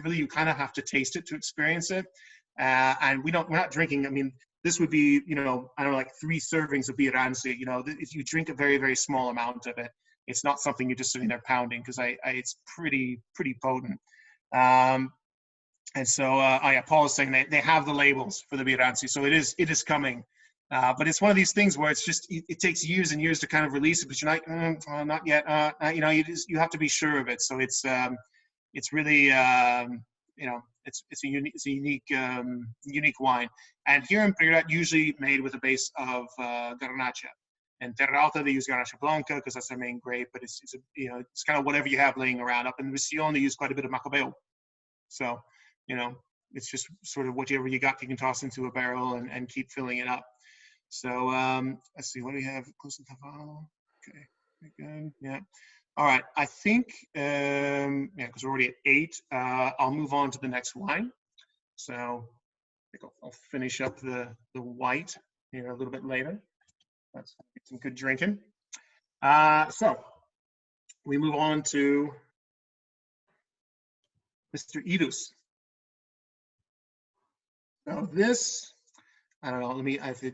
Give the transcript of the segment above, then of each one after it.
really, you kind of have to taste it to experience it. And we're not drinking. I mean, this would be, you know, I don't know, like 3 servings of Biranci. You know, if you drink a very, very small amount of it, it's not something you're just sitting there pounding, because it's pretty potent. And so, Paul is saying they have the labels for the Biranci, so it is coming. But it's one of these things where it's just, it takes years and years to kind of release it, but you're like, not yet. You know, you have to be sure of it. So it's really, you know, it's a unique wine. And here in Priorat, usually made with a base of Garnacha. And Terra Alta, they use Garnacha Blanca because that's their main grape, but it's you know, it's kind of whatever you have laying around. Up in Roussillon, they use quite a bit of Macabeo. So, you know, it's just sort of whatever you got, you can toss into a barrel and keep filling it up. So let's see, what do we have? Close to Taval. Okay, good. Yeah. All right. I think yeah, because we're already at 8. I'll move on to the next wine. So I think I'll finish up the white here a little bit later. That's some good drinking. So we move on to Mr. Idus. So this, I don't know, is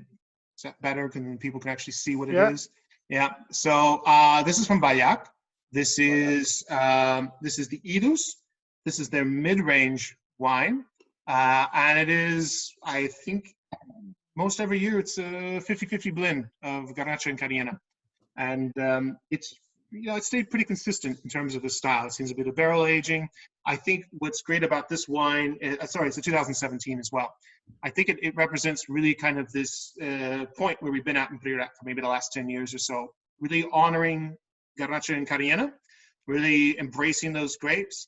that better? People can actually see what it is? Yeah. So this is from Bayak. This is the Idus. This is their mid-range wine. And it is, I think, most every year it's a 50-50 blend of Garnacha and Cariena. And it's, you know, it stayed pretty consistent in terms of the style. It seems a bit of barrel aging. I think what's great about this wine, sorry, it's a 2017 as well. I think it represents really kind of this point where we've been at in Priorat for maybe the last 10 years or so, really honoring Garnacha and Cariena, really embracing those grapes,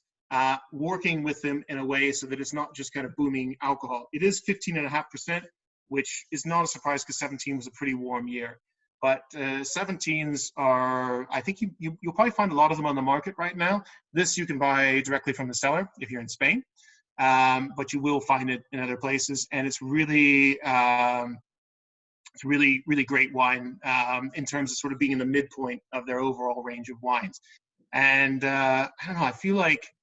working with them in a way so that it's not just kind of booming alcohol. It is 15.5%, which is not a surprise because 17 was a pretty warm year. But 17s are, I think you'll probably find a lot of them on the market right now. This you can buy directly from the cellar if you're in Spain, but you will find it in other places. And it's really, really great wine in terms of sort of being in the midpoint of their overall range of wines. And I don't know, I feel like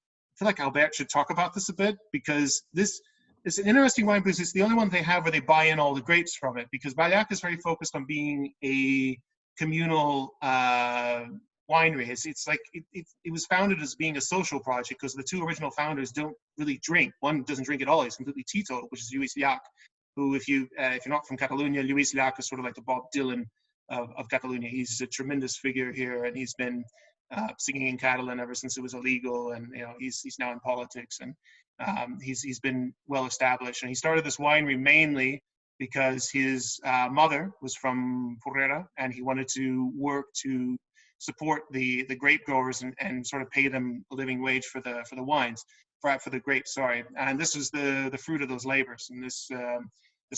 Albert should talk about this a bit, because this is an interesting wine because it's the only one they have where they buy in all the grapes from it, because Bayak is very focused on being a communal winery. It's like it was founded as being a social project because the 2 original founders don't really drink. One doesn't drink at all. He's completely teetotal, which is Luis Llach, who, if you're not from Catalonia, Luis Llach is sort of like the Bob Dylan of Catalonia. He's a tremendous figure here, and he's been singing in Catalan ever since it was illegal, and you know, he's now in politics, and he's been well established. And he started this winery mainly because his mother was from Porrera, and he wanted to work to support the grape growers and sort of pay them a living wage for the wines, for the grapes. Sorry, and this is the fruit of those labors. And this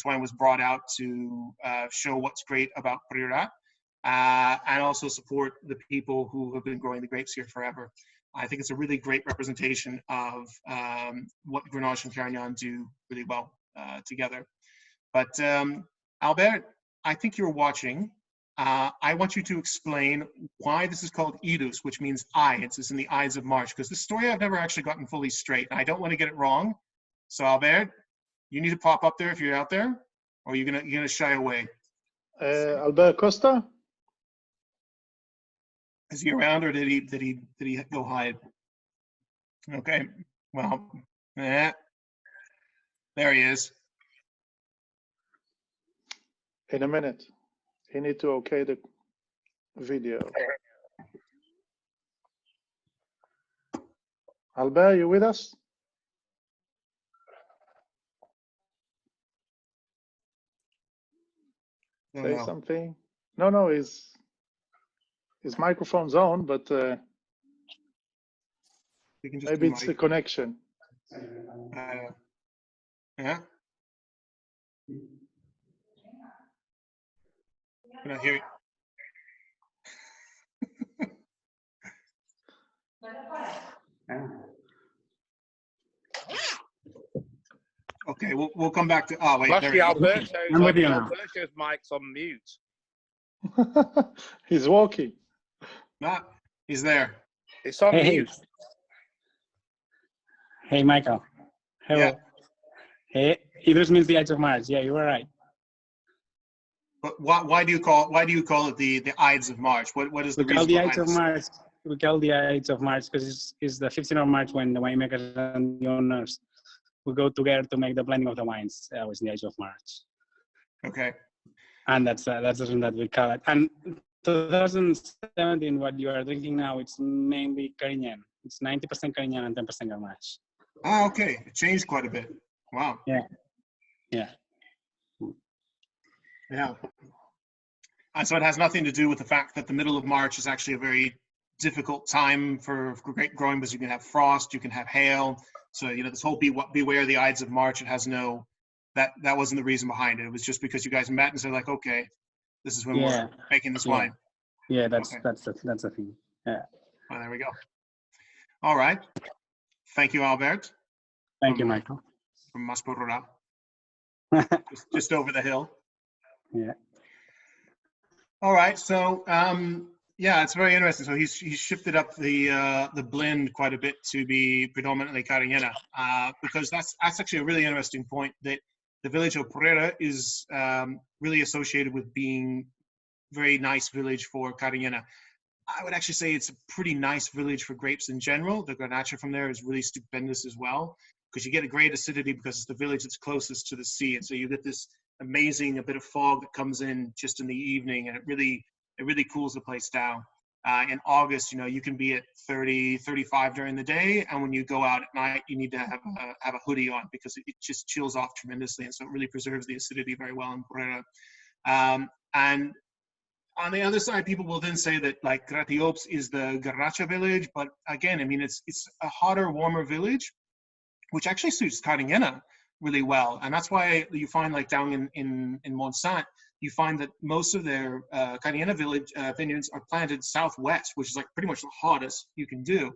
wine was brought out to show what's great about Priorat. And also support the people who have been growing the grapes here forever. I think it's a really great representation of what Grenache and Carignan do really well together. But Albert, I think you're watching. I want you to explain why this is called Idus, which means Ides. It's in the Ides of March, because this story I've never actually gotten fully straight, and I don't want to get it wrong. So Albert, you need to pop up there if you're out there, or you're gonna shy away. Albert Costa. Is he around, or did he go hide? Okay, well, there he is. In a minute, he need to okay the video. Albert, you with us? Say something. No, his microphone's on, but maybe it's the connection. Yeah. Can I hear you? Okay, we'll come back to. Oh wait, Lucky Alberto's mic's on mute. He's walking. He's there. It's on mute. Hey, Michael. Hello. Yeah. Hey, Idris means the Ides of March. Yeah, you were right. But why do you call it the Ides of March? What is the We call reason the behind Ides of this? March. We call the Ides of March because it's the 15th of March when the winemakers and the owners we go together to make the blending of the wines. Was the Ides of March, Okay. and that's the reason that we call it. And 2017, what you are drinking now, it's mainly Carignan. It's 90% Carignan and 10% Grenache. Ah, okay. It changed quite a bit. Wow. Yeah. And so it has nothing to do with the fact that the middle of March is actually a very difficult time for grape growing because you can have frost, you can have hail. So, this whole beware the Ides of March, it has no, that wasn't the reason behind it. It was just because you guys met and said like, okay, this is when we're making this wine. Yeah, that's Okay. the thing. Yeah. Well, there we go. All right. Thank you, Albert. Thank you, Michael. From Masporora, just over the hill. Yeah. All right. So, yeah, it's very interesting. So he's shifted up the blend quite a bit to be predominantly Carignana, because that's actually a really interesting point, that the village of Porrera is really associated with being very nice village for Carignana. I would actually say it's a pretty nice village for grapes in general. The Grenache from there is really stupendous as well, because you get a great acidity because it's the village that's closest to the sea. And so you get this amazing, a bit of fog that comes in just in the evening, and it really cools the place down. In August, you can be at 30, 35 during the day. And when you go out at night, you need to have a hoodie on because it just chills off tremendously. And so it really preserves the acidity very well in Porrera. And on the other side, people will then say that like Gratiops is the Garnacha village, but again, I mean, it's a hotter, warmer village, which actually suits Carignana really well. And that's why you find like down in Montsant, you find that most of their Carignana village vineyards are planted southwest, which is like pretty much the hottest you can do.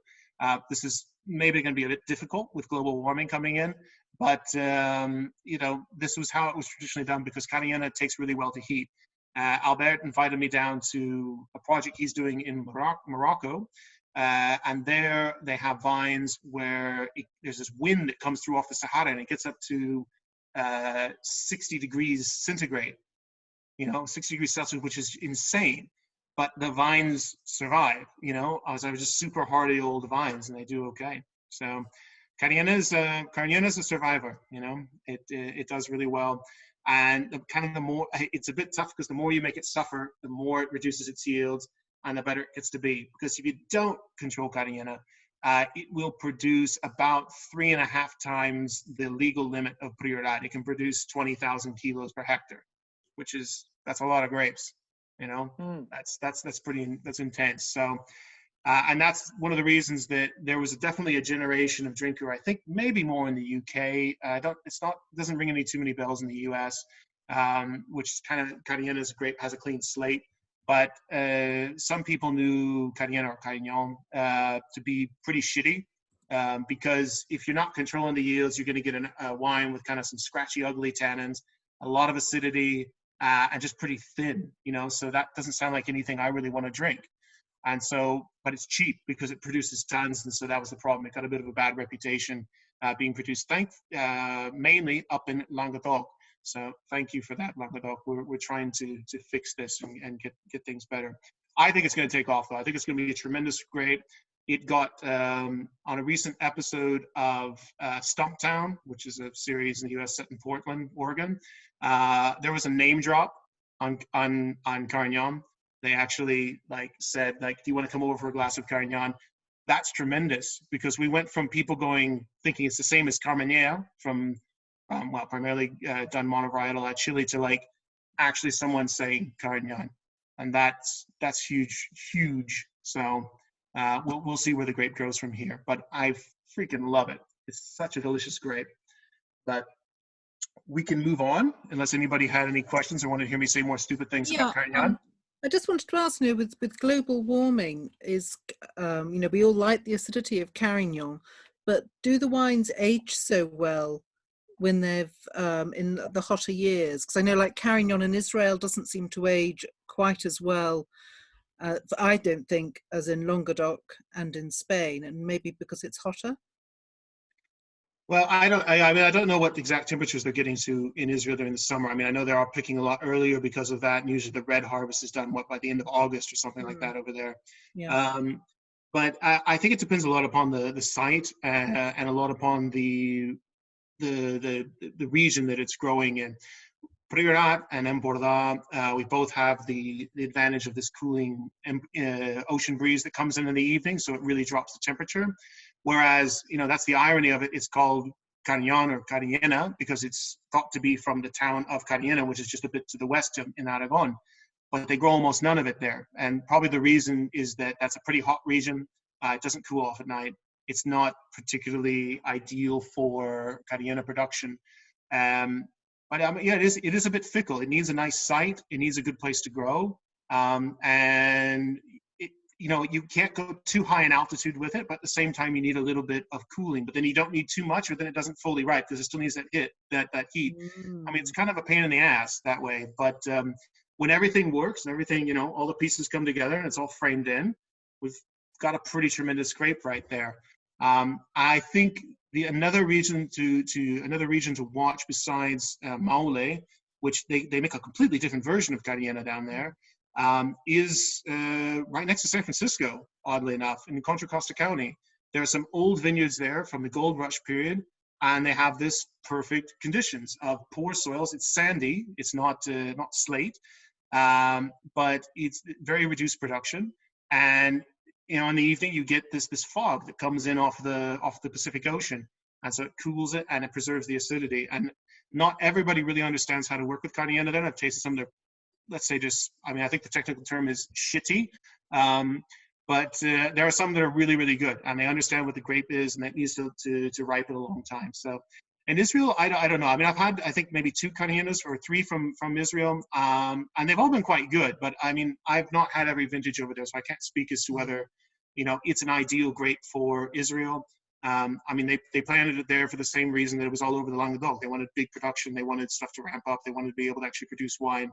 This is maybe going to be a bit difficult with global warming coming in, but this was how it was traditionally done because Carignana takes really well to heat. Albert invited me down to a project he's doing in Morocco, and there they have vines where there's this wind that comes through off the Sahara, and it gets up to 60 degrees centigrade, 60 degrees Celsius, which is insane. But the vines survive, as I was just super hardy old vines, and they do okay. So Carignana is a survivor, it does really well. And the more, it's a bit tough because the more you make it suffer, the more it reduces its yields and the better it gets to be. Because if you don't control Carignana, it will produce about 3.5 times the legal limit of Prioridad. It can produce 20,000 kilos per hectare, that's a lot of grapes, that's intense. So, and that's one of the reasons that there was definitely a generation of drinker, I think maybe more in the UK. Doesn't ring too many bells in the US, which Carignana has a clean slate. But some people knew Carignana or Carignan to be pretty shitty because if you're not controlling the yields, you're going to get a wine with kind of some scratchy, ugly tannins, a lot of acidity, and just pretty thin, so that doesn't sound like anything I really want to drink. And so, but it's cheap because it produces tons, and so that was the problem. It got a bit of a bad reputation being produced, mainly up in Languedoc. So thank you for that, Languedoc. We're trying to fix this and get things better. I think it's going to take off, though. I think it's going to be a tremendous grape. It got on a recent episode of Stumptown, which is a series in the U.S. set in Portland, Oregon. There was a name drop on Carignan. They actually said, do you want to come over for a glass of Carignan? That's tremendous because we went from people thinking it's the same as Carmenere from, primarily done monovarietal at Chile to actually someone saying Carignan. And that's huge, huge. So we'll see where the grape grows from here. But I freaking love it. It's such a delicious grape. But we can move on unless anybody had any questions or wanted to hear me say more stupid things about Carignan. I just wanted to ask, with global warming, we all like the acidity of Carignan, but do the wines age so well when they've in the hotter years? Because I know Carignan in Israel doesn't seem to age quite as well, I don't think, as in Languedoc and in Spain, and maybe because it's hotter. Well, I mean, I don't know what exact temperatures they're getting to in Israel during the summer. I mean, I know they are picking a lot earlier because of that. And usually the red harvest is done, by the end of August or something like that over there. Yeah. But I think it depends a lot upon the site and a lot upon the region that it's growing in. Priorat and Empordà, we both have the advantage of this cooling ocean breeze that comes in the evening, so it really drops the temperature. Whereas, that's the irony of it. It's called Carignan or Cariñena because it's thought to be from the town of Cariñena, which is just a bit to the west in Aragon. But they grow almost none of it there. And probably the reason is that that's a pretty hot region. It doesn't cool off at night. It's not particularly ideal for Cariñena production. But yeah, it is a bit fickle. It needs a nice site. It needs a good place to grow. And you can't go too high in altitude with it, but at the same time, you need a little bit of cooling. But then you don't need too much, or then it doesn't fully ripe because it still needs that heat. I mean, it's kind of a pain in the ass that way. But when everything works and everything, all the pieces come together and it's all framed in, we've got a pretty tremendous grape right there. I think another region to watch besides Maule, which they make a completely different version of Cariñena down there, is right next to San Francisco, oddly enough, in Contra Costa County. There are some old vineyards there from the gold rush period, and they have this perfect conditions of poor soils. It's sandy, it's not slate, but it's very reduced production. And in the evening you get this fog that comes in off the Pacific Ocean, and so it cools it and it preserves the acidity. And not everybody really understands how to work with Cariñena. Then I've tasted some of their, let's say I think the technical term is shitty, but there are some that are really, really good, and they understand what the grape is, and it needs to ripen a long time. So in Israel, I don't know. I mean, I've had, I think, maybe 2 Cariñenas or 3 from Israel, and they've all been quite good, but I mean, I've not had every vintage over there, so I can't speak as to whether, it's an ideal grape for Israel. I mean, they planted it there for the same reason that it was all over the Languedoc. They wanted big production. They wanted stuff to ramp up. They wanted to be able to actually produce wine.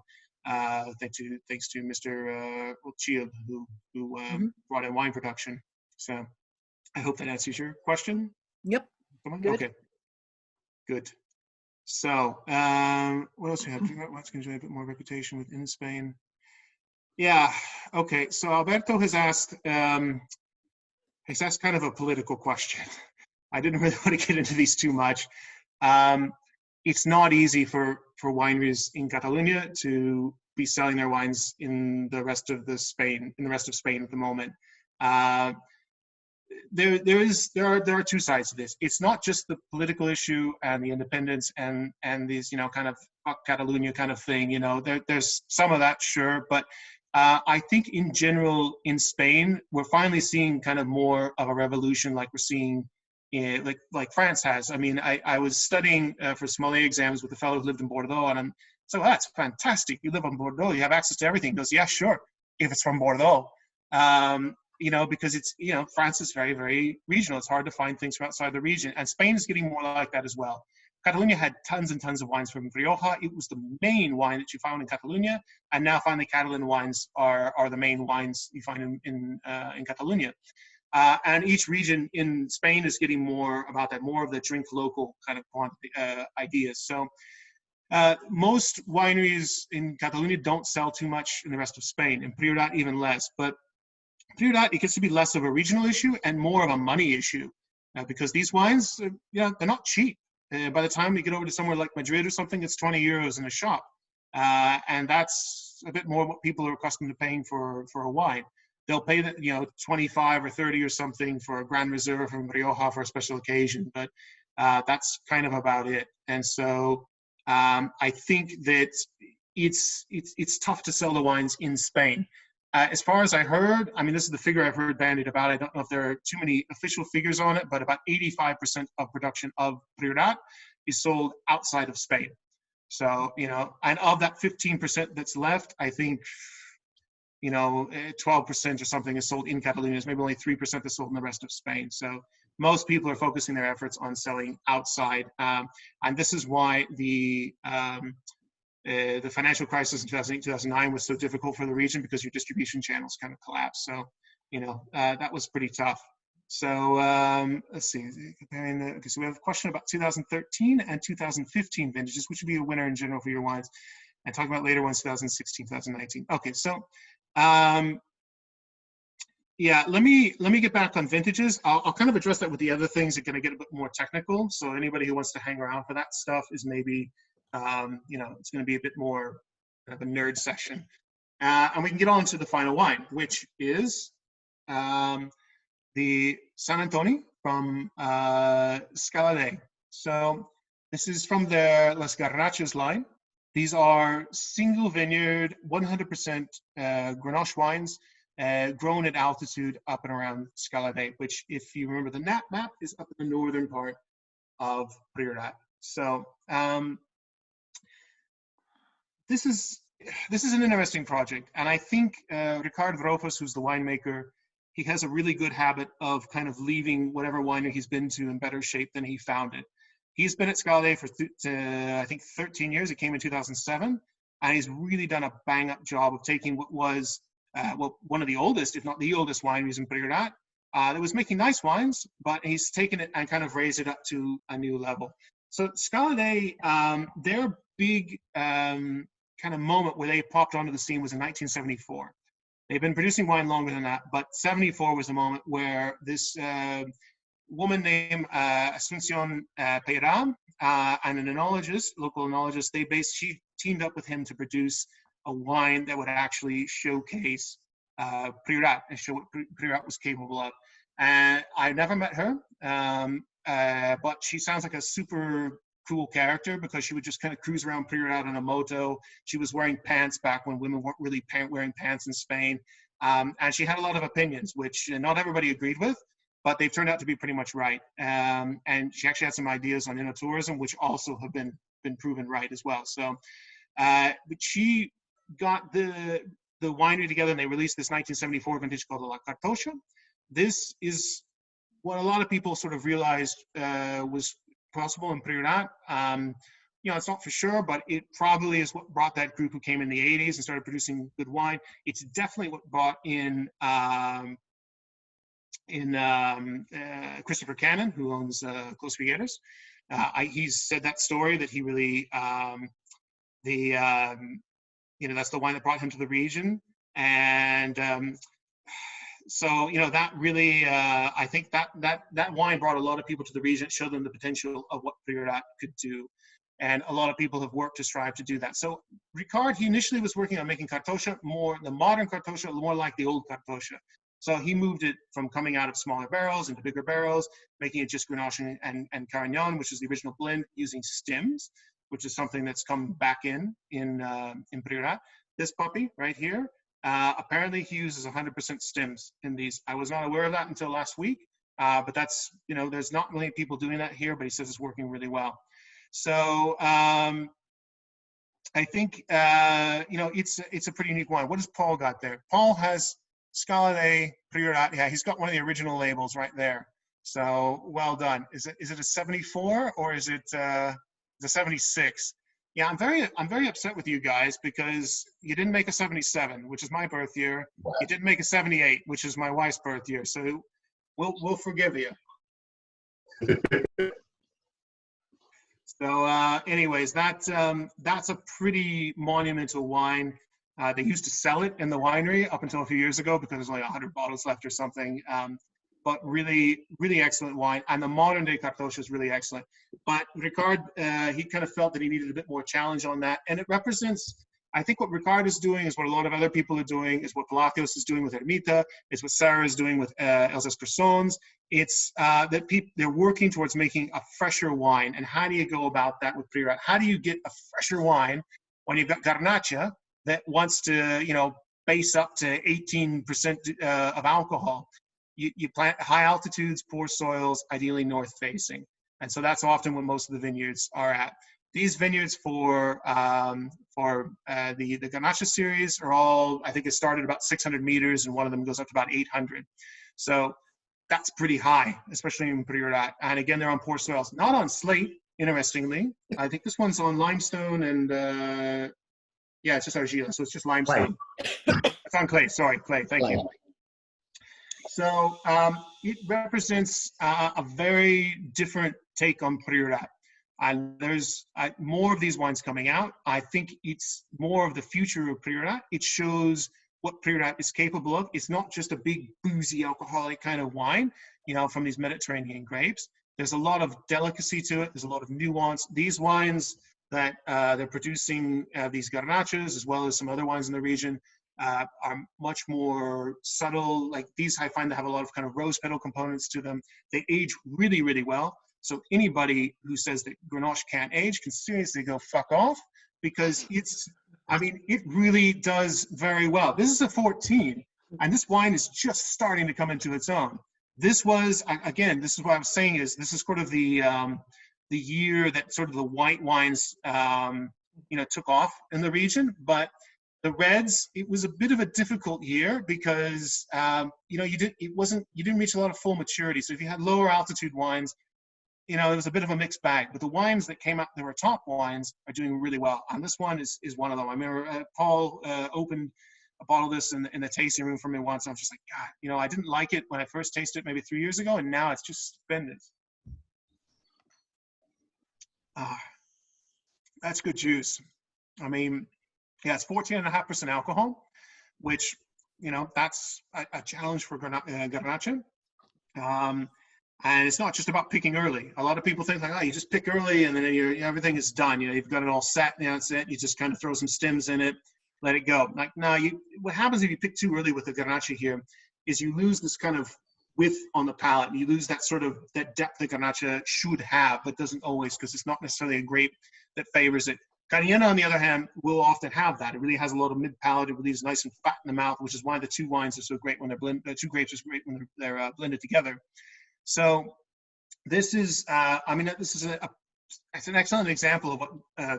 Thanks to Mr. Chiab, who brought in wine production. So I hope that answers your question. Yep. Good. Okay. Good. So what else do we have? What's going to enjoy a bit more reputation within Spain? Yeah. Okay. So Alberto has asked kind of a political question. I didn't really want to get into these too much. It's not easy for wineries in Catalonia to be selling their wines in the rest of Spain at the moment. There are 2 sides to this. It's not just the political issue and the independence and these kind of fuck Catalonia kind of thing. There's some of that, sure, but I think in general in Spain we're finally seeing kind of more of a revolution, like we're seeing like France has. I mean, I was studying for sommelier exams with a fellow who lived in Bordeaux, and I'm so that's fantastic. You live in Bordeaux, you have access to everything. He goes, yeah, sure, if it's from Bordeaux. Because it's, France is very, very regional. It's hard to find things from outside the region. And Spain is getting more like that as well. Catalonia had tons and tons of wines from Rioja. It was the main wine that you found in Catalonia. And now finally Catalan wines are the main wines you find in Catalonia. And each region in Spain is getting more about that, more of the drink local kind of quantity, ideas. So most wineries in Catalonia don't sell too much in the rest of Spain, and Priorat even less. But Priorat, it gets to be less of a regional issue and more of a money issue, because these wines, they're not cheap. By the time you get over to somewhere like Madrid or something, it's 20 euros in a shop. And that's a bit more what people are accustomed to paying for a wine. They'll pay 25 or 30 or something for a Grand Reserve from Rioja for a special occasion, but that's kind of about it. And so I think that it's tough to sell the wines in Spain. As far as I heard, I mean, this is the figure I've heard bandied about. I don't know if there are too many official figures on it, but about 85% of production of Priorat is sold outside of Spain. So, and of that 15% that's left, I think, 12% or something is sold in Catalonia. There's maybe only 3% is sold in the rest of Spain. So most people are focusing their efforts on selling outside. And this is why the financial crisis in 2008, 2009 was so difficult for the region, because your distribution channels kind of collapsed. So, that was pretty tough. So let's see, comparing the, okay, so we have a question about 2013 and 2015 vintages, which would be a winner in general for your wines, and talking about later ones, 2016, 2019. Okay, so yeah, let me get back on vintages. I'll kind of address that with the other things that are going to get a bit more technical. So anybody who wants to hang around for that stuff is maybe, you know, it's going to be a bit more kind of a nerd session. And we can get on to the final wine, which is the San Antoni from Scala dei. So this is from their Las Garnachas line. These are single vineyard, 100% Grenache wines, grown at altitude up and around Scala dei, which, if you remember the map, is up in the northern part of Priorat. So this is an interesting project, and I think Ricard Vrofas, who's the winemaker, he has a really good habit of kind of leaving whatever winery he's been to in better shape than he found it. He's been at Scala dei for I think 13 years. It came in 2007, and he's really done a bang-up job of taking what was well, one of the oldest, if not the oldest wineries in Priorat, that was making nice wines, but he's taken it and kind of raised it up to a new level. So Scala dei, their big kind of moment where they popped onto the scene was in 1974. They've been producing wine longer than that, but 74 was the moment where this woman named Asuncion Peirá and an enologist, local enologist, she teamed up with him to produce a wine that would actually showcase Priorat and show what Priorat was capable of. And I never met her, but she sounds like a super cool character because she would just kind of cruise around Priorat on a moto. She was wearing pants back when women weren't really wearing pants in Spain. And she had a lot of opinions, which not everybody agreed with, but they've turned out to be pretty much right. And she actually had some ideas on enoturism, which also have been proven right as well. So, but she got the winery together and they released this 1974 vintage called La Cartocha. This is what a lot of people sort of realized was possible in Priorat. You know, it's not for sure, but it probably is what brought that group who came in the 80s and started producing good wine. It's definitely what brought in Christopher Cannon, who owns Close Figueres. He's said that story that he really, you know, that's the wine that brought him to the region. And so, you know, that really, I think that wine brought a lot of people to the region, showed them the potential of what Priorat could do. And a lot of people have worked to strive to do that. So Ricard, he initially was working on making Cartocha, the modern Cartocha, more like the old Cartocha. So he moved it from coming out of smaller barrels into bigger barrels, making it just Grenache and Carignan, which is the original blend, using stems, which is something that's come back in Priorat. This puppy right here, apparently he uses 100% stems in these. I was not aware of that until last week, but that's, you know, there's not many people doing that here, but he says it's working really well. So I think, you know, it's a pretty unique wine. What has Paul got there? Paul has Scala dei Priorat. Yeah, he's got one of the original labels right there. So well done. Is it a 74 or is it a 76? Yeah, I'm very upset with you guys because you didn't make a 77, which is my birth year. You didn't make a 78, which is my wife's birth year. So we'll forgive you. So anyways, that's a pretty monumental wine. They used to sell it in the winery up until a few years ago because there's only 100 bottles left or something. But really, really excellent wine. And the modern day Cartocha is really excellent. But Ricard, he kind of felt that he needed a bit more challenge on that. And it represents, I think what Ricard is doing is what a lot of other people are doing, is what Palacios is doing with Ermita, is what Sarah is doing with Els Espersons. It's that they're working towards making a fresher wine. And how do you go about that with Priorat? How do you get a fresher wine when you've got Garnacha that wants to, you know, base up to 18% of alcohol? You plant high altitudes, poor soils, ideally north facing. And so that's often what most of the vineyards are at. These vineyards for the Garnacha series are all, I think it started about 600 meters and one of them goes up to about 800. So that's pretty high, especially in Priorat. And again, they're on poor soils, not on slate, interestingly. I think this one's on limestone and, yeah, it's just argila, so it's just limestone. It's on clay, sorry, clay, thank you. So, it represents a very different take on Priorat. And there's more of these wines coming out. I think it's more of the future of Priorat. It shows what Priorat is capable of. It's not just a big boozy alcoholic kind of wine, from these Mediterranean grapes. There's a lot of delicacy to it. There's a lot of nuance. These wines that they're producing, these garnachas, as well as some other wines in the region, are much more subtle. Like these, I find, they have a lot of kind of rose petal components to them. They age really, really well. So anybody who says that Grenache can't age can seriously go fuck off, because it really does very well. This is a 14, and this wine is just starting to come into its own. This was, again, this is what I was saying, is this is sort of the year that sort of the white wines, took off in the region. But the reds, it was a bit of a difficult year because, you didn't reach a lot of full maturity. So if you had lower altitude wines, it was a bit of a mixed bag. But the wines that came out, that were top wines, are doing really well. And this one is one of them. I remember Paul opened a bottle of this in the tasting room for me once. And I was just like, God, I didn't like it when I first tasted it maybe 3 years ago, and now it's just stupendous. That's good juice. It's 14.5% alcohol, which, that's a challenge for Garnacha. And it's not just about picking early. A lot of people think like, you just pick early and then everything is done. You've got it all set. That's it. You just kind of throw some stems in it, let it go. Like, no, what happens if you pick too early with the Garnacha here is you lose this kind of width on the palate. You lose that that depth that Garnacha should have, but doesn't always, because it's not necessarily a grape that favors it. Cariñena, on the other hand, will often have that. It really has a lot of mid-palate. It really is nice and fat in the mouth, which is why the two wines are so great when they're blended. The two grapes are great when they're blended together. So this is, it's an excellent example of what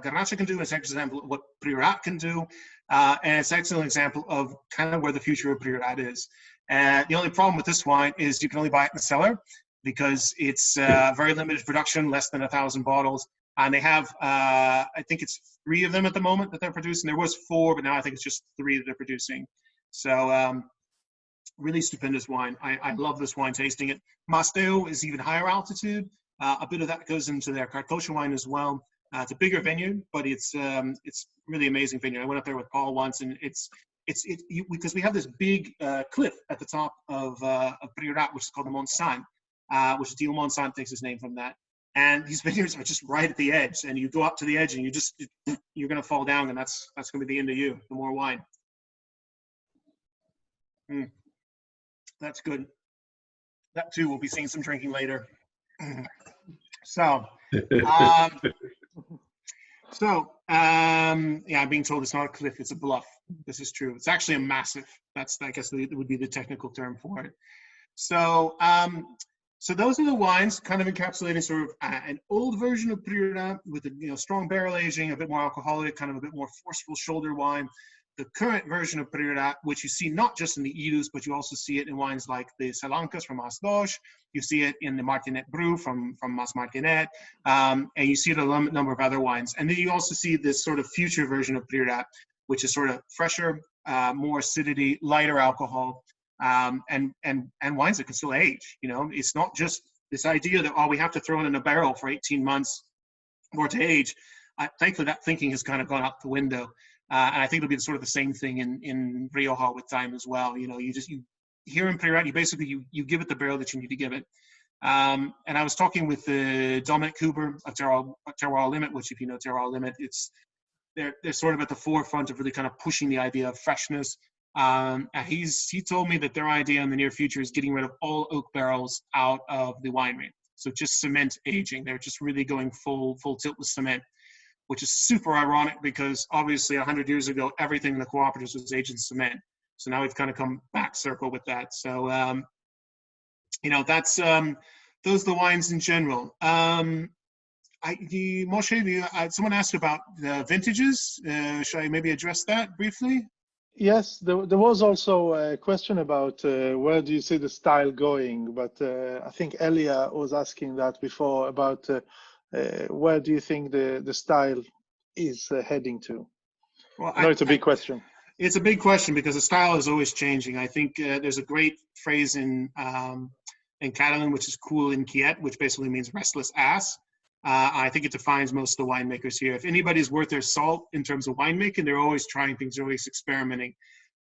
Garnacha can do. It's an example of what Priorat can do. And it's an excellent example of kind of where the future of Priorat is. The only problem with this wine is you can only buy it in the cellar because it's very limited production, less than 1,000 bottles. And they have, I think it's 3 of them at the moment that they're producing. There was 4, but now I think it's just 3 that they're producing. So really stupendous wine. I love this wine tasting it. Masteo is even higher altitude. A bit of that goes into their Cartocha wine as well. It's a bigger vineyard, but it's really amazing vineyard. I went up there with Paul once, and it's because we have this big cliff at the top of Priorat, which is called the Mont Sant, which is Mont Sant takes its name from that. And these vineyards are just right at the edge, and you go up to the edge, and you're going to fall down, and that's going to be the end of you. The more wine. That's good. That too, we'll be seeing some drinking later. So, I'm being told it's not a cliff, it's a bluff. This is true. It's actually a massif. That's, I guess, would be the technical term for it. So, so those are the wines, kind of encapsulating sort of an old version of Priorat with a strong barrel aging, a bit more alcoholic, kind of a bit more forceful shoulder wine. The current version of Priorat, which you see not just in the Idus, but you also see it in wines like the Salancas from Mas Doix. You see it in the Martinet Bru from Mas Martinet, and you see it in a number of other wines. And then you also see this sort of future version of Priorat, which is sort of fresher, more acidity, lighter alcohol, and wines that can still age. It's not just this idea that we have to throw it in a barrel for 18 months or to age. Thankfully, that thinking has kind of gone out the window. And I think it'll be sort of the same thing in Rioja with time as well. You here in Priorat, you give it the barrel that you need to give it. And I was talking with Dominic Huber of Terroir Limit, which, if you know Terroir Limit, they're sort of at the forefront of really kind of pushing the idea of freshness. And he told me that their idea in the near future is getting rid of all oak barrels out of the winery. So just cement aging. They're just really going full tilt with cement, which is super ironic because obviously 100 years ago, everything in the cooperatives was aged in cement. So now we've kind of come back circle with that. So, that's, those are the wines in general. Moshe, someone asked about the vintages. Should I maybe address that briefly? Yes, there was also a question about where do you see the style going, but I think Elia was asking that before about where do you think the style is heading to? Well, I know it's a big question. It's a big question because the style is always changing. I think there's a great phrase in and Catalan, which is cool inquiet, which basically means restless ass. I think it defines most of the winemakers here. If anybody's worth their salt in terms of winemaking, they're always trying things, they're always experimenting.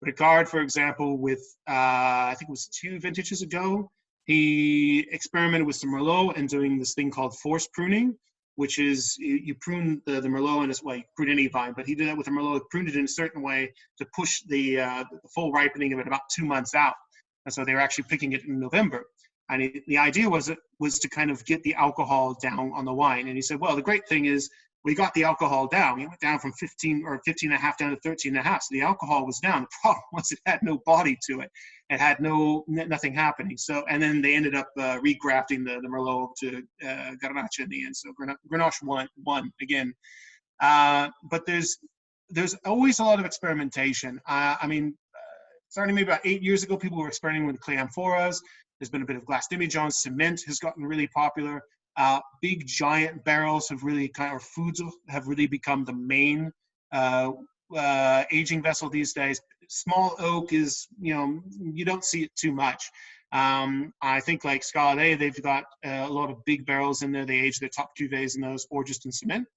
Ricard, for example, with I think it was 2 vintages ago, he experimented with some Merlot and doing this thing called force pruning, which is you prune the Merlot in this way, you prune any vine, but he did that with the Merlot, pruned it in a certain way to push the full ripening of it about 2 months out. And so they were actually picking it in November. And the idea was to kind of get the alcohol down on the wine. And he said, well, the great thing is we got the alcohol down. We went down from 15 or 15 and a half down to 13 and a half. So the alcohol was down. The problem was it had no body to it. It had nothing happening. So, and then they ended up regrafting the Merlot to Garnacha in the end. So Grenache won again. But there's always a lot of experimentation. I mean, starting maybe about 8 years ago, people were experimenting with clay amphoras. There's been a bit of glass demijohns. Cement has gotten really popular. Big giant barrels have really foods have really become the main aging vessel these days. Small oak is, you don't see it too much. I think like Scala, they've got a lot of big barrels in there. They age their top cuvées in those, or just in cement.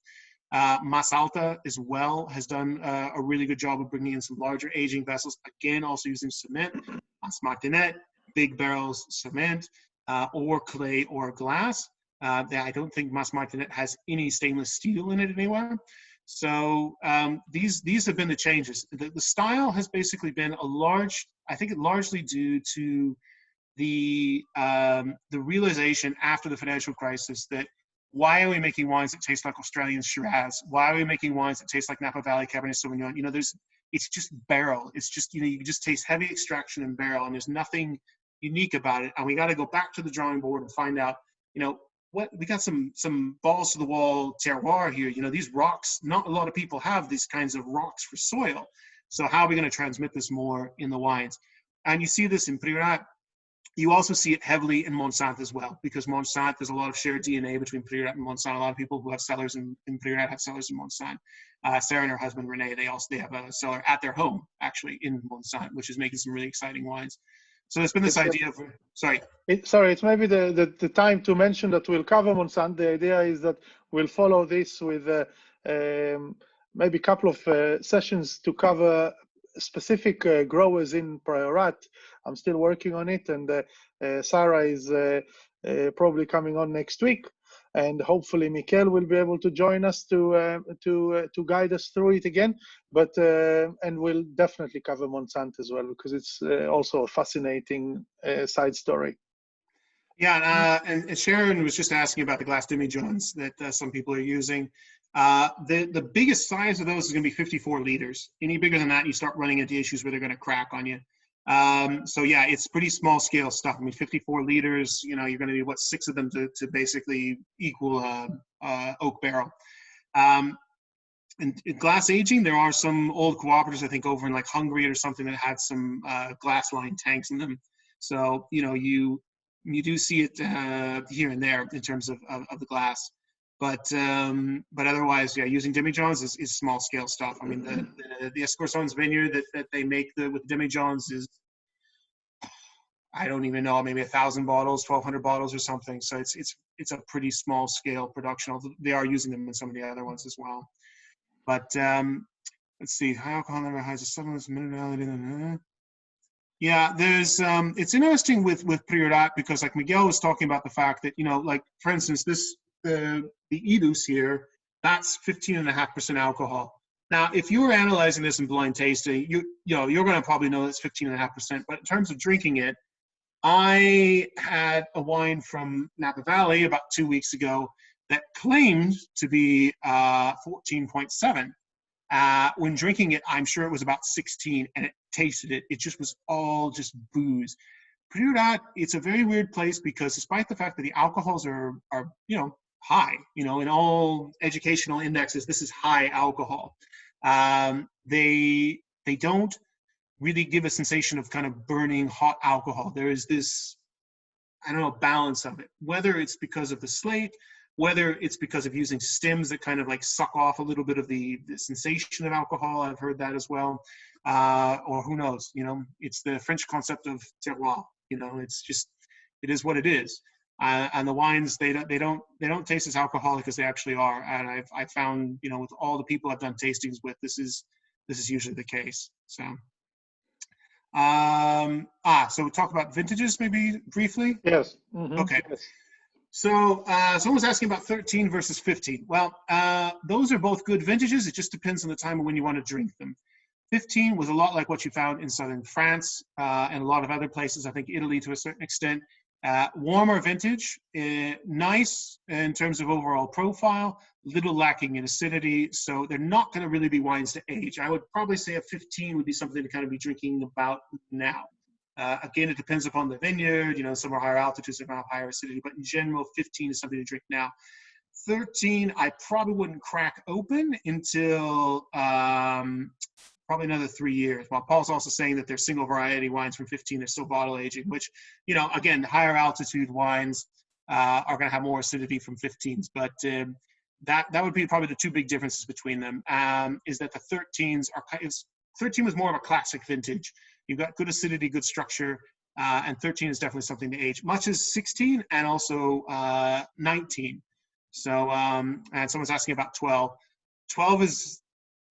Mas Alta as well has done a really good job of bringing in some larger aging vessels, again, also using cement. Mas Martinet, big barrels, cement, or clay or glass. I don't think Mas Martinet has any stainless steel in it anywhere. So these have been the changes. The style has basically been I think it largely due to the realization after the financial crisis that why are we making wines that taste like Australian Shiraz? Why are we making wines that taste like Napa Valley Cabernet Sauvignon? It's just barrel. It's just, you just taste heavy extraction in barrel, and there's nothing unique about it. And we got to go back to the drawing board and find out, what we got some balls to the wall terroir here. These rocks, not a lot of people have these kinds of rocks for soil. So how are we going to transmit this more in the wines? And you see this in Priorat. You also see it heavily in Montsant as well, because Montsant, there's a lot of shared DNA between Priorat and Montsant. A lot of people who have cellars in Priorat have cellars in Montsant. Sarah and her husband, Renee, they have a cellar at their home, actually, in Montsant, which is making some really exciting wines. So there's been this idea of, it's maybe the time to mention that we'll cover Montsant. The idea is that we'll follow this with maybe a couple of sessions to cover specific growers in Priorat. I'm still working on it, and Sarah is probably coming on next week, and hopefully Miquel will be able to join us to guide us through it again. But and we'll definitely cover Montsant as well, because it's also a fascinating side story. Yeah, and Sharon was just asking about the glass demijohns that some people are using. The biggest size of those is going to be 54 liters. Any bigger than that, you start running into issues where they're going to crack on you. So yeah, it's pretty small scale stuff. I mean, 54 liters, you're going to need 6 of them to basically equal oak barrel. And in glass aging, there are some old cooperatives, I think over in like Hungary or something, that had some glass lined tanks in them. So, you do see it here and there in terms of the glass. But otherwise, yeah, using demijohns is small scale stuff. I mean, the Escorson's vineyard that they make with demijohns is, I don't even know, maybe 1,000 bottles, 1,200 bottles or something. So it's a pretty small scale production. Although they are using them in some of the other ones as well. But let's see, high alcohol number has a substance minerality. Yeah, there's it's interesting with Priorat, because like Miguel was talking about the fact that, like for instance, the Idus here, that's 15.5% alcohol. Now, if you were analyzing this in blind tasting, you're going to probably know it's 15.5%. But in terms of drinking it, I had a wine from Napa Valley about 2 weeks ago that claimed to be 14.7. When drinking it, I'm sure it was about 16, and it tasted it. It just was all just booze. Priorat, it's a very weird place, because despite the fact that the alcohols are high, in all educational indexes, this is high alcohol. They don't really give a sensation of kind of burning hot alcohol. There is this, balance of it, whether it's because of the slate, whether it's because of using stems that kind of like suck off a little bit of the sensation of alcohol. I've heard that as well. Or who knows, it's the French concept of terroir. It's just, it is what it is. And the wines, they don't taste as alcoholic as they actually are. And I've found, you know, with all the people I've done tastings with, this is usually the case. So, so we'll talk about vintages maybe briefly. Yes. Okay. Yes. So someone's asking about 13 versus 15. Well, those are both good vintages. It just depends on the time of when you want to drink them. 15 was a lot like what you found in southern France and a lot of other places, I think Italy to a certain extent. Warmer vintage, nice in terms of overall profile, little lacking in acidity. So they're not going to really be wines to age. I would probably say a 15 would be something to kind of be drinking about now. Again, it depends upon the vineyard. You know, some are higher altitudes, some have higher acidity, but in general, 15 is something to drink now. 13, I probably wouldn't crack open until probably another 3 years. While Paul's also saying that there's single variety wines from 15 are still bottle aging, which, you know, again, higher altitude wines are going to have more acidity from 15s. But that would be probably the two big differences between them. Is that the 13s are 13 was more of a classic vintage. You've got good acidity, good structure, and 13 is definitely something to age, much as 16 and also 19. So, and someone's asking about 12. 12 is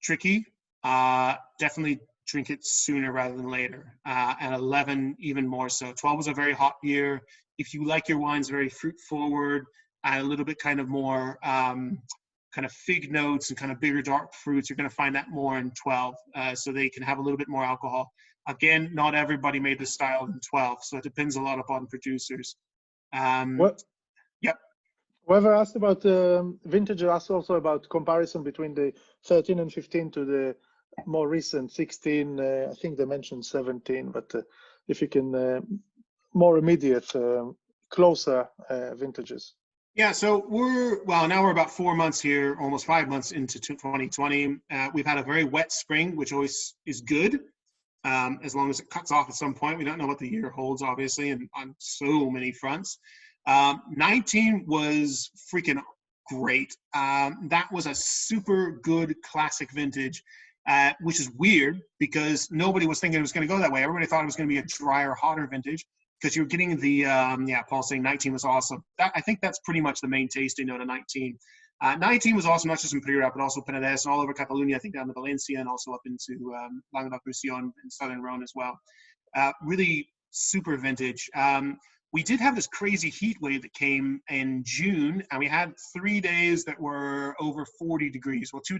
tricky. Definitely drink it sooner rather than later. And 11 even more so. 12 was a very hot year. If you like your wines very fruit forward, a little bit kind of more kind of fig notes and kind of bigger dark fruits, you're going to find that more in 12. So they can have a little bit more alcohol. Again, not everybody made the style in 12, so it depends a lot upon producers. Yep. Whoever asked about vintage asked also about comparison between the 13 and 15 to the more recent 16. I think they mentioned 17, but if you can, more immediate, closer vintages. Yeah, so now we're about 4 months here, almost 5 months into 2020. We've had a very wet spring, which always is good, as long as it cuts off at some point. We don't know what the year holds, obviously, and on so many fronts. 19 was freaking great. That was a super good classic vintage, which is weird because nobody was thinking it was going to go that way. Everybody thought it was going to be a drier, hotter vintage because you're getting the, Paul saying 19 was awesome. I think that's pretty much the main tasting note of 19. 19 was awesome, not just in Priorat, but also Penedès and all over Catalonia, I think down to Valencia and also up into Languedoc-Roussillon and southern Rhone as well. Really super vintage. We did have this crazy heat wave that came in June, and we had 3 days that were over 40 degrees. Well, 3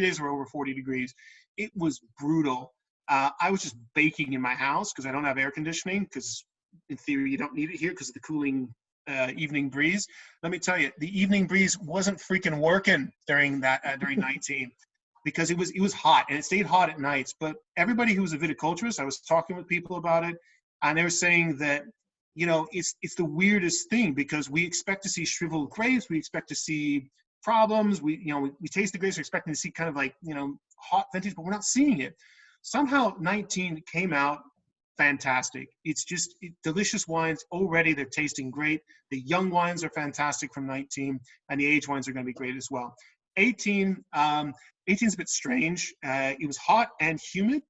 days were over 40 degrees. It was brutal. I was just baking in my house because I don't have air conditioning, because in theory you don't need it here because of the cooling evening breeze. Let me tell you, the evening breeze wasn't freaking working during 19 because it was hot, and it stayed hot at nights. But everybody who was a viticulturist, I was talking with people about it, and they were saying that, you know, it's the weirdest thing because we expect to see shriveled grapes, we expect to see problems, we taste the grapes, we're expecting to see kind of like, you know, hot vintage, but we're not seeing it. Somehow 19 came out fantastic. It's just delicious wines already. They're tasting great. The young wines are fantastic from 19, and the aged wines are going to be great as well. 18 is a bit strange. It was hot and humid,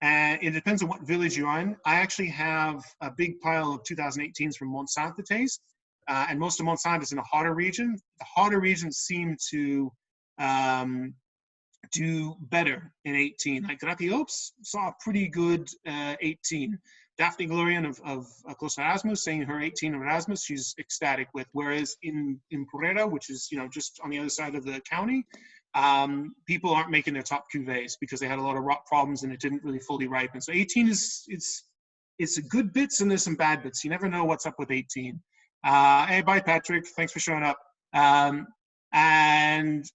and it depends on what village you're in. I actually have a big pile of 2018s from Montsant to taste, and most of Montsant is in a hotter region. The hotter regions seem to do better in 18. Like Gratiopes saw a pretty good 18. Daphne Glorian of Close Erasmus saying her 18 of Erasmus she's ecstatic with. Whereas in Priorat, which is, you know, just on the other side of the county, people aren't making their top cuvées because they had a lot of rot problems and it didn't really fully ripen. So 18 it's a good bits and there's some bad bits. You never know what's up with 18. Hey, bye Patrick. Thanks for showing up. And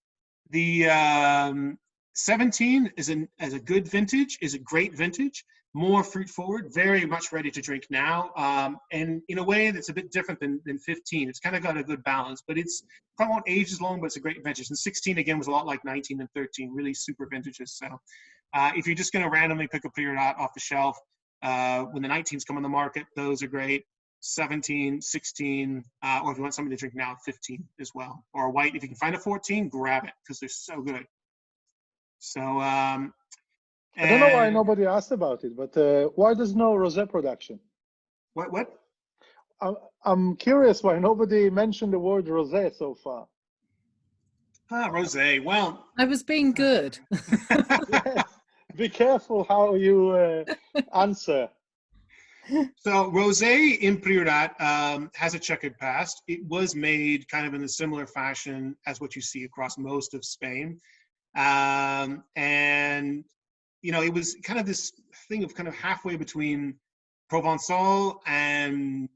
the 17 is a good vintage, is a great vintage, more fruit forward, very much ready to drink now. And in a way that's a bit different than 15. It's kind of got a good balance, but it's probably won't age as long, but it's a great vintage. And 16 again was a lot like 19 and 13, really super vintages. So if you're just going to randomly pick a Priorat off the shelf, when the 19s come on the market, those are great. 17, 16, or if you want something to drink now, 15 as well. Or a white, if you can find a 14, grab it because they're so good. So I don't know why nobody asked about it, but why there's no rosé production? What? I'm curious why nobody mentioned the word rosé so far. Ah, rosé. Well, I was being good. Yes. Be careful how you answer. so rosé in Priorat has a checkered past. It was made kind of in a similar fashion as what you see across most of Spain. And, you know, it was kind of this thing of kind of halfway between Provençal and,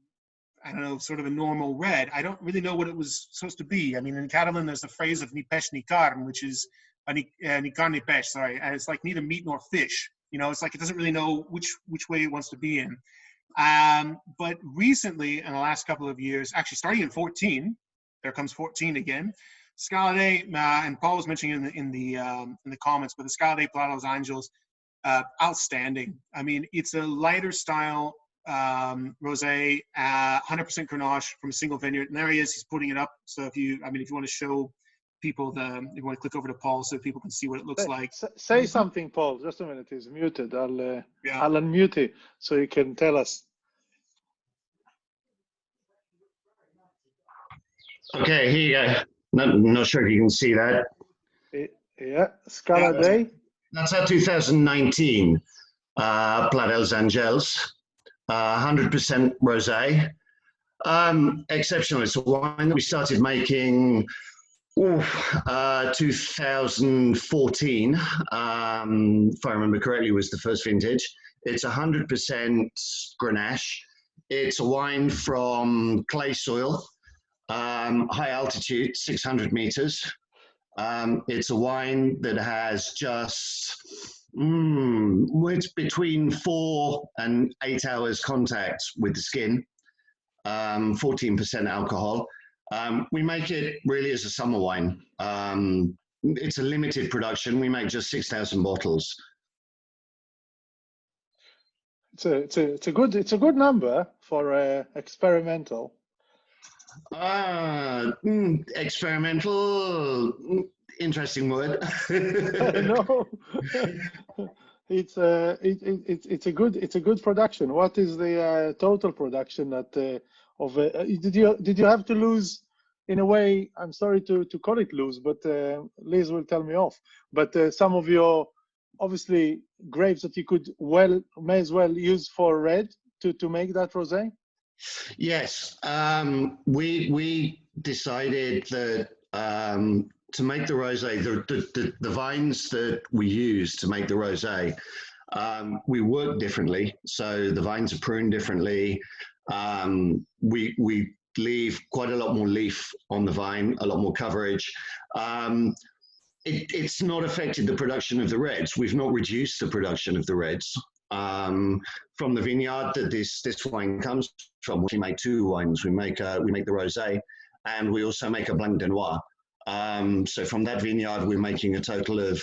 I don't know, sort of a normal red. I don't really know what it was supposed to be. I mean, in Catalan, there's the phrase of ni peix ni carn, which is ni carn ni peix, sorry. And it's like neither meat nor fish. You know, it's like it doesn't really know which way it wants to be in. But recently, in the last couple of years, actually starting in 14, there comes 14 again, Scala dei, and Paul was mentioning in the comments, but the Scala dei Pla dels Angels, outstanding. I mean, it's a lighter style rosé, 100% Grenache from a single vineyard, and there he is. He's putting it up. So if you want to show people you want to click over to Paul so people can see what it looks like. Say something, Paul. Just a minute. He's muted. I'll Yeah. unmute it so you can tell us. Okay, here you go. Not sure if you can see that. Yeah, Scala dei. That's our 2019 Pla dels Angels, 100% rosé. Exceptional. It's a wine that we started making 2014, if I remember correctly, was the first vintage. It's 100% Grenache. It's a wine from clay soil, high altitude, 600 meters. It's a wine that has just it's between 4 and 8 hours contact with the skin, 14% alcohol. We make it really as a summer wine. It's a limited production. We make just 6,000 bottles. It's a good number for experimental. Experimental, interesting word. No, it's a good production. What is the total production that did you have to lose in a way? I'm sorry to call it lose, but Liz will tell me off. But some of your obviously grapes that you may as well use for red to make that rosé. Yes, we decided that to make the rosé, the vines that we use to make the rosé, we work differently. So the vines are pruned differently. We leave quite a lot more leaf on the vine, a lot more coverage. It's not affected the production of the reds. We've not reduced the production of the reds. From the vineyard that this wine comes from, we make two wines. We make the rosé, and we also make a blanc de noir. So from that vineyard, we're making a total of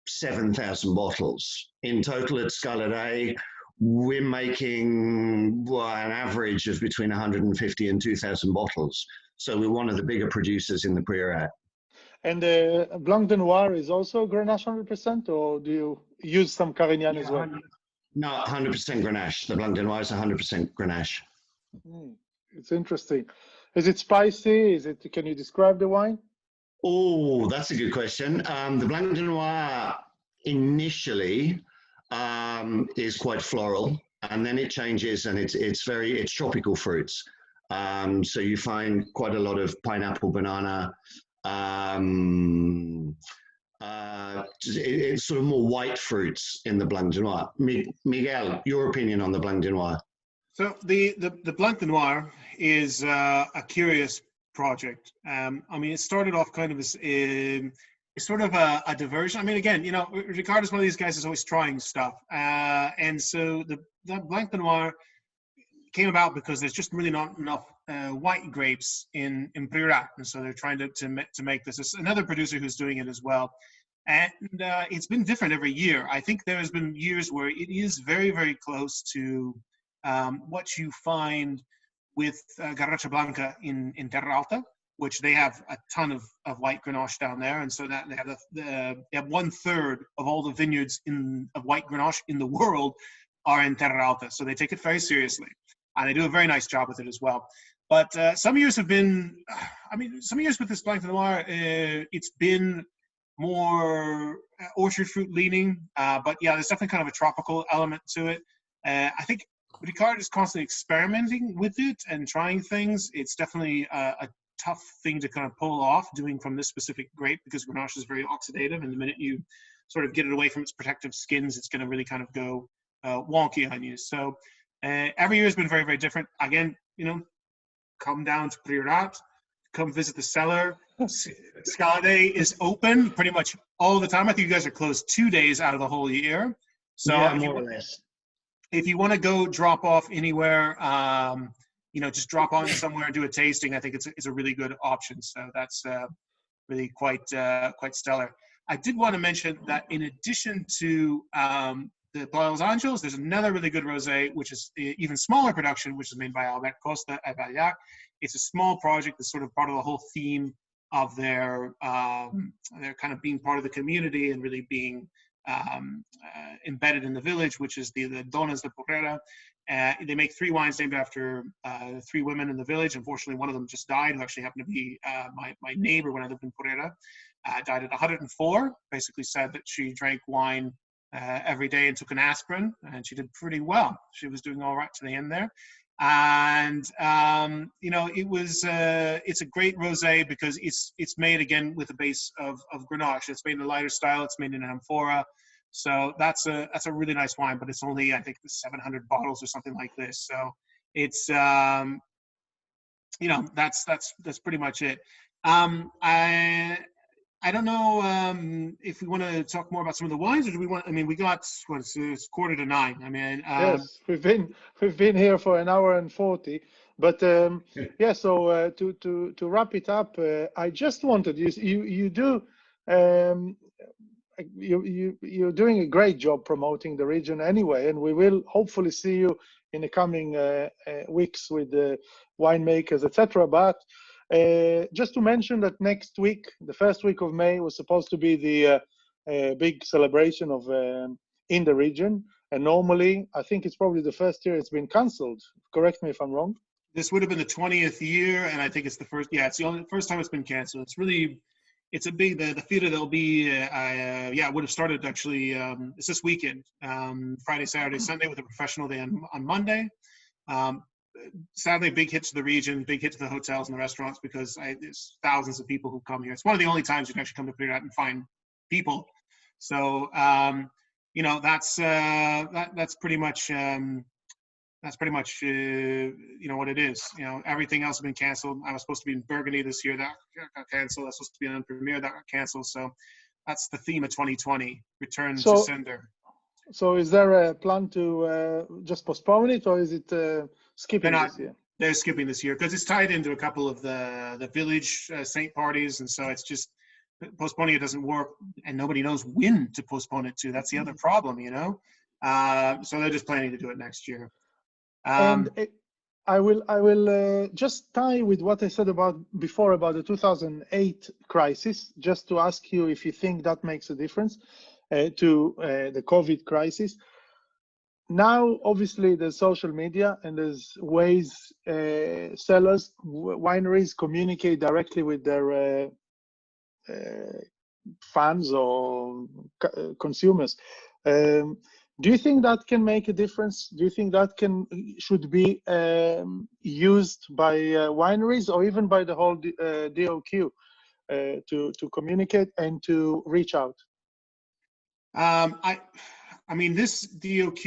7,000 bottles. In total at Scala dei, we're making an average of between 150 and 2,000 bottles. So we're one of the bigger producers in the Priorat. And the Blanc de Noir is also Grenache 100%, or do you use some Carignan as well? No, 100% Grenache. The Blanc de Noir is 100% Grenache. It's interesting. Is it spicy? Can you describe the wine? Oh, that's a good question. The Blanc de Noir initially is quite floral, and then it changes, and it's tropical fruits. So you find quite a lot of pineapple, banana. It's sort of more white fruits in the Blanc de Noir. Miguel, your opinion on the Blanc de Noir? So the Blanc de Noir is a curious project. I mean, it started off kind of as it's sort of a diversion. I mean, again, you know, Ricard is one of these guys who's always trying stuff. And so the Blanc de Noir came about because there's just really not enough white grapes in Priorat, and so they're trying to make this. There's another producer who's doing it as well, and it's been different every year. I think there has been years where it is very, very close to what you find with Garnacha Blanca in Terra Alta, which they have a ton of white Grenache down there, and so that they have 1/3 of all the vineyards of white Grenache in the world are in Terra Alta, so they take it very seriously. and they do a very nice job with it as well. But some years have been, I mean, some years with this Blanc de Noir, it's been more orchard fruit leaning, but yeah, there's definitely kind of a tropical element to it. I think Ricard is constantly experimenting with it and trying things. It's definitely a tough thing to kind of pull off doing from this specific grape, because Grenache is very oxidative, and the minute you sort of get it away from its protective skins, it's going to really kind of go wonky on you. So every year has been very, very different. Again, you know, come down to Priorat, come visit the cellar. Scalade is open pretty much all the time. I think you guys are closed 2 days out of the whole year. So yeah, more or less. If you want to go drop off anywhere, you know, just drop on somewhere and do a tasting, I think it's a really good option. So that's really quite stellar. I did want to mention that in addition to the Los Angeles, there's another really good rosé, which is even smaller production, which is made by Albert Costa at Baillac. It's a small project that's sort of part of the whole theme of their kind of being part of the community and really being embedded in the village, which is the Donas de Porrera. They make 3 wines named after 3 women in the village. Unfortunately, one of them just died, who actually happened to be my neighbor when I lived in Porrera. Died at 104. Basically said that she drank wine every day and took an aspirin, and she did pretty well. She was doing all right to the end there. And you know, it's a great rosé because it's made again with a base of Grenache. It's made in a lighter style. It's made in an amphora. So that's a really nice wine, but it's only, I think, 700 bottles or something like this. So it's you know, that's pretty much it. I don't know if we want to talk more about some of the wines, or do we want? I mean, we got what, it's 8:45. I mean, yes, we've been here for 1:40, but yeah. So to wrap it up, I just wanted you do. You're doing a great job promoting the region anyway, and we will hopefully see you in the coming weeks with the winemakers, etc. But just to mention that next week, the first week of May, was supposed to be the big celebration of in the region, and normally I think it's probably the first year it's been cancelled. Correct me if I'm wrong. This would have been the 20th year, and I think it's the first. Yeah, it's the first time it's been canceled. It's really. It's a big, the theater that'll be, yeah, it would have started actually, it's this weekend, Friday, Saturday, Sunday, with a professional day on Monday. Sadly, big hit to the region, big hit to the hotels and the restaurants, because there's thousands of people who come here. It's one of the only times you can actually come to Priorat and find people. So, you know, that's pretty much, you know, what it is. You know, everything else has been canceled. I was supposed to be in Burgundy this year. That got canceled. I was supposed to be on premiere. That got canceled. So that's the theme of 2020, return to sender. So is there a plan to just postpone it, or is it skipping this year? They're skipping this year because it's tied into a couple of the village saint parties. And so it's just postponing it doesn't work, and nobody knows when to postpone it to. That's the other problem, you know? So they're just planning to do it next year. And I will just tie with what I said before about the 2008 crisis, just to ask you if you think that makes a difference to the COVID crisis. Now, obviously, there's social media and there's ways sellers, wineries communicate directly with their fans or consumers. Do you think that can make a difference? Do you think that should be used by wineries or even by the whole DOQ to communicate and to reach out? I mean, this DOQ,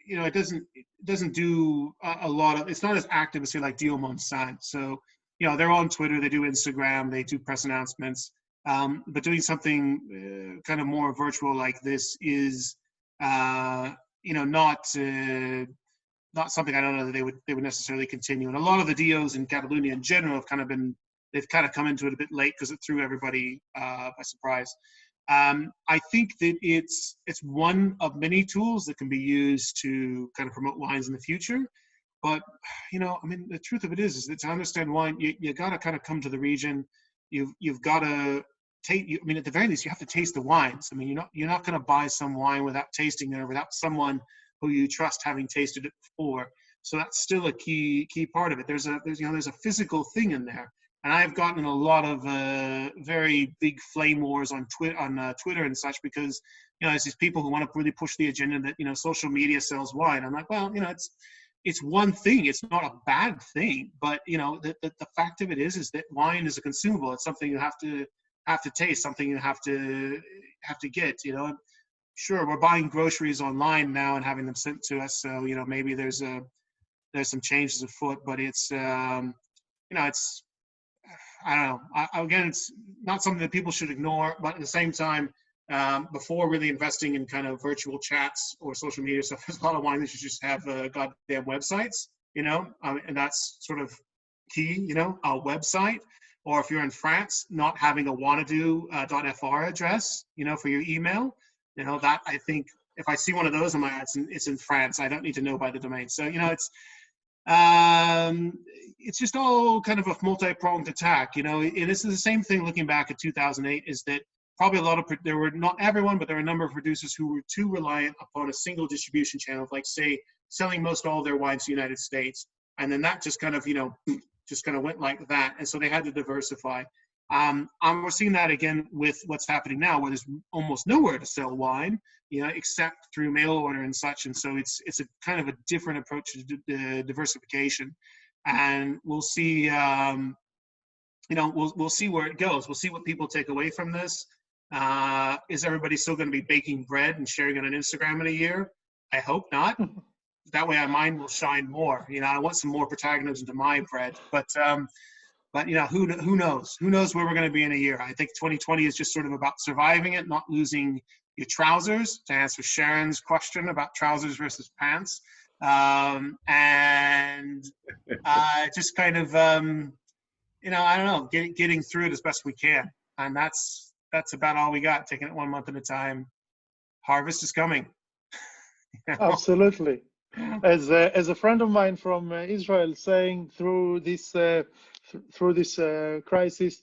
you know, it doesn't do a lot of. It's not as active as say like Dio Monsant. So, you know, they're on Twitter, they do Instagram, they do press announcements. But doing something kind of more virtual like this is. You know, not something I don't know that they would necessarily continue. And a lot of the DOs in Catalonia in general have they've kind of come into it a bit late because it threw everybody by surprise. I think that it's one of many tools that can be used to kind of promote wines in the future. But, you know, I mean, the truth of it is that to understand wine, you got to kind of come to the region. You've got to I mean, at the very least, you have to taste the wines. I mean, you're not going to buy some wine without tasting it or without someone who you trust having tasted it before. So that's still a key part of it. There's a physical thing in there. And I've gotten a lot of very big flame wars on Twitter and such, because there's these people who want to really push the agenda that social media sells wine. I'm like, well, it's one thing. It's not a bad thing, but the fact of it is that wine is a consumable. It's something you have to taste, something you have to get. Sure, we're buying groceries online now and having them sent to us, so maybe there's some changes afoot, but it's it's, I don't know. Again, it's not something that people should ignore, but at the same time, before really investing in kind of virtual chats or social media stuff, there's a lot of wine that you just have goddamn websites, and that's sort of key, a website. Or if you're in France, not having a wanadoo.fr address, for your email, that I think if I see one of those in my ads, it's in France. I don't need to know by the domain. So, it's just all kind of a multi-pronged attack, and this is the same thing looking back at 2008, is that probably there were, not everyone, but there were a number of producers who were too reliant upon a single distribution channel, like say selling most all of their wines to the United States. And then that just kind of, went like that. And so they had to diversify. We're seeing that again with what's happening now, where there's almost nowhere to sell wine, except through mail order and such. And so it's a kind of a different approach to diversification. And we'll see, we'll see where it goes. We'll see what people take away from this. Is everybody still going to be baking bread and sharing it on Instagram in a year? I hope not. That way, mine will shine more. I want some more protagonism to my bread. But who knows? Who knows where we're going to be in a year? I think 2020 is just sort of about surviving it, not losing your trousers, to answer Sharon's question about trousers versus pants, and just kind of I don't know, getting through it as best we can. And that's about all we got. Taking it one month at a time. Harvest is coming. Absolutely. As a friend of mine from Israel saying, through this crisis,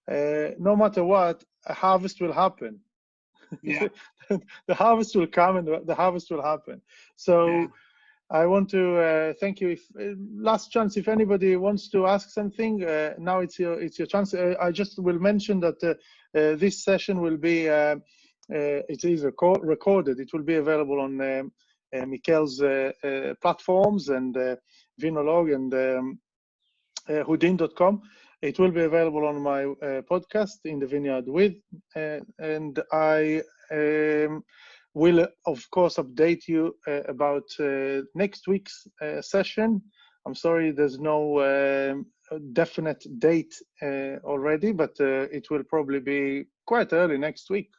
no matter what, a harvest will happen. Yeah. The harvest will come, and the harvest will happen. So yeah. I want to thank you. If last chance, if anybody wants to ask something, now it's your chance. I just will mention that this session will be it is recorded. It will be available on Miquel's platforms and Vinolog and Hudin.com. It will be available on my podcast, In the Vineyard With, and I will, of course, update you about next week's session. I'm sorry, there's no definite date already, but it will probably be quite early next week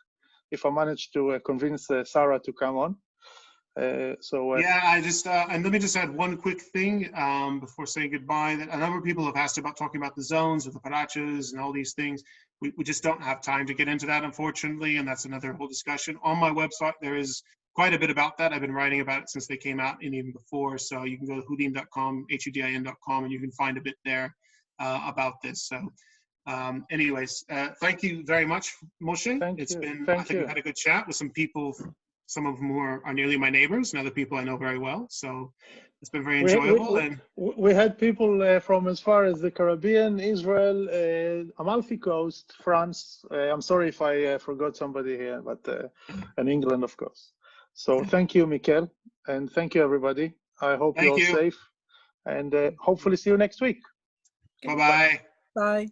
if I manage to convince Sarah to come on. Yeah, I just and let me just add one quick thing before saying goodbye. That a number of people have asked about talking about the zones with the parachas and all these things. We just don't have time to get into that, unfortunately, and that's another whole discussion. On my website, there is quite a bit about that. I've been writing about it since they came out and even before. So you can go to hudin.com, HUDIN.com, and you can find a bit there about this. So anyways, thank you very much, Moshe. I think we've had a good chat with some people, some of whom are nearly my neighbors and other people I know very well. So it's been very enjoyable. We had people from as far as the Caribbean, Israel, Amalfi Coast, France. I'm sorry if I forgot somebody here, but and England, of course. So thank you, Miquel, and thank you, everybody. I hope you're all safe, and hopefully see you next week. Bye-bye. Bye.